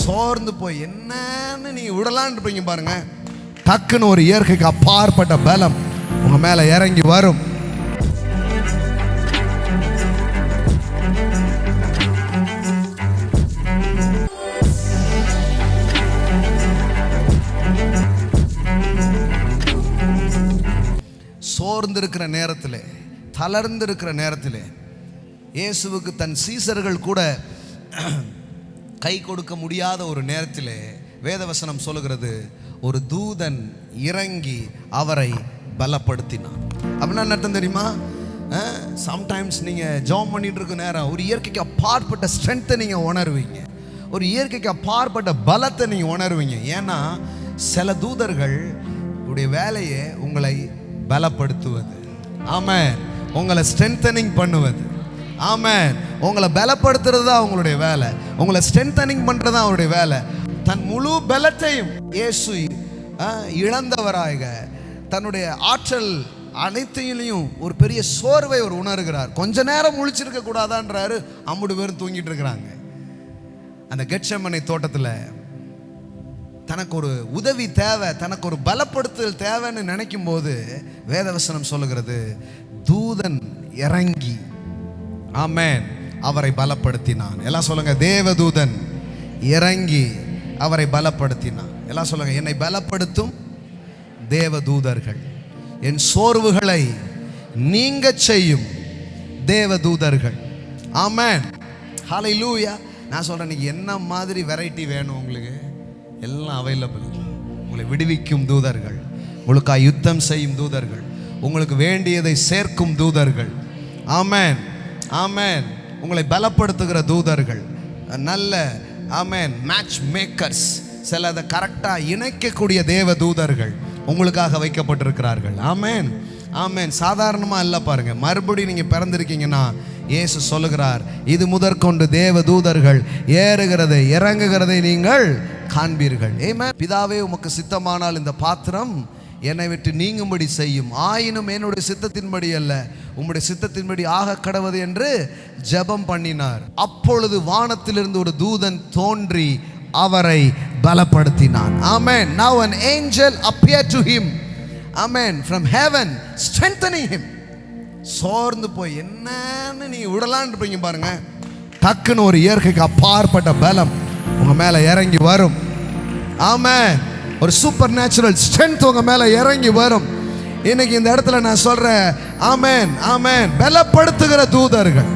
சோர்ந்து போய் என்னன்னு நீங்க விடலான்னு இருப்பீங்க பாருங்க, டக்குன்னு ஒரு இயற்கைக்கு அப்பாற்பட்ட பலம் உங்க மேல இறங்கி வரும். சோர்ந்திருக்கிற நேரத்தில், தளர்ந்திருக்கிற நேரத்தில், இயேசுவுக்கு தன் சீசர்கள் கூட கை கொடுக்க முடியாத ஒரு நேரத்தில் வேதவசனம் சொல்லுகிறது, ஒரு தூதன் இறங்கி அவரை பலப்படுத்தினான். அப்படின்னா என்ன அர்த்தம் தெரியுமா? சம்டைம்ஸ் நீங்கள் ஜாம் பண்ணிட்டு இருக்க நேரம் ஒரு இயற்கைக்கு அப்பாற்பட்ட ஸ்ட்ரென்த்தை நீங்கள் உணர்வீங்க, ஒரு இயற்கைக்கு அப்பாற்பட்ட பலத்தை நீங்கள் உணர்வீங்க. ஏன்னா சில தூதர்கள் உடைய வேலையை உங்களை பலப்படுத்துவது, ஆமென், உங்களை ஸ்ட்ரென்தனிங் பண்ணுவது, ஆமென், உங்களை பலப்படுத்துறது தான் அவங்களுடைய வேலை, உங்களை ஸ்ட்ரென்தனிங் பண்ணுறது தான் அவருடைய வேலை. தன் முழு பலத்தையும் இயேசு இழந்தவராக தன்னுடைய ஆற்றல் அனைத்தையும் ஒரு பெரிய சோர்வை ஒரு உணர்கிறார். கொஞ்ச நேரம் முழிச்சிருக்க கூடாதான்றாரு. 50 பேரும் தூங்கிட்டு இருக்கிறாங்க. அந்த கெத்செமனே தோட்டத்தில் தனக்கு ஒரு உதவி தேவை, தனக்கு ஒரு பலப்படுத்தல் தேவைன்னு நினைக்கும் போது வேதவசனம் சொல்லுகிறது, தூதன் இறங்கி, ஆமென், அவரை பலப்படுத்தினான். எல்லாம் சொல்லுங்க, தேவதூதன் இறங்கி அவரை பலப்படுத்தினான். எல்லாம் சொல்லுங்க, என்னை பலப்படுத்தும் தேவதூதர்கள், என் சோர்வுகளை நீங்க செய்யும் தேவதூதர்கள். ஆமென், ஹல்லேலூயா. நான் சொல்றேன், இன்னைக்கு என்ன மாதிரி வெரைட்டி வேணும் உங்களுக்கு? எல்லாம் அவைலபிள். உங்களை விடுவிக்கும் தூதர்கள், உங்களுக்காக யுத்தம் செய்யும் தூதர்கள், உங்களுக்கு வேண்டியதை சேர்க்கும் தூதர்கள், ஆமென், ஆமென், உங்களை பலப்படுத்துகிற தூதர்கள், நல்ல, ஆமென், மேட்ச் மேக்கர்ஸ், சில அதை கரெக்டாக இணைக்கக்கூடிய தேவ தூதர்கள் உங்களுக்காக வைக்கப்பட்டிருக்கிறார்கள். ஆமென், ஆமென். சாதாரணமாக இல்லை பாருங்க, மறுபடியும் நீங்கள் பிறந்திருக்கீங்கன்னா இயேசு சொல்லுகிறார், இது முதற்கொண்டு தேவ தூதர்கள் ஏறுகிறதை இறங்குகிறதை நீங்கள் காண்பீர்கள். ஆமென். பிதாவே, உமக்கு சித்தமானால் இந்த பாத்திரம் என்னை விட்டு நீங்கும்படி செய்யும், ஆயினும் என்னுடைய சித்தத்தின்படி அல்ல உம்முடைய சித்தத்தின்படி ஆக கடவது என்று ஜெபம் பண்ணினார். அப்பொழுது வானத்திலிருந்து ஒரு தூதன் தோன்றி அவரை பலப்படுத்தினான். ஆமென். Now an angel appeared to him, amen, from heaven, strengthening him. சோர்ந்து போய் என்னன்னு நீங்க விடலான்னு இருப்பீங்க பாருங்க, டக்குன்னு ஒரு இயற்கைக்கு அப்பாற்பட்ட பலம் உங்க மேல இறங்கி வரும். ஆமென். ஒரு சூப்பர் நேச்சுரல் ஸ்ட்ரென்த் உங்க மேல இறங்கி வரும். இன்னைக்கு இந்த இடத்துல நான் சொல்றேன், ஆமென், ஆமென், பலப்படுத்துகிற தூதர்கள்.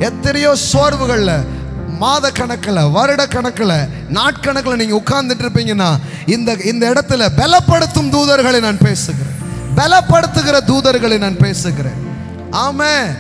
எத்தனையோ சோர்வுகள்ல மாத கணக்கில், வருட கணக்கில், நாட்கணக்கில் நீங்க உட்கார்ந்துட்டு இருப்பீங்கன்னா இந்த இடத்துல பலப்படுத்தும் தூதர்களை நான் பேசுகிறேன், பலப்படுத்துகிற தூதர்களை நான் பேசுகிறேன். ஆமென்.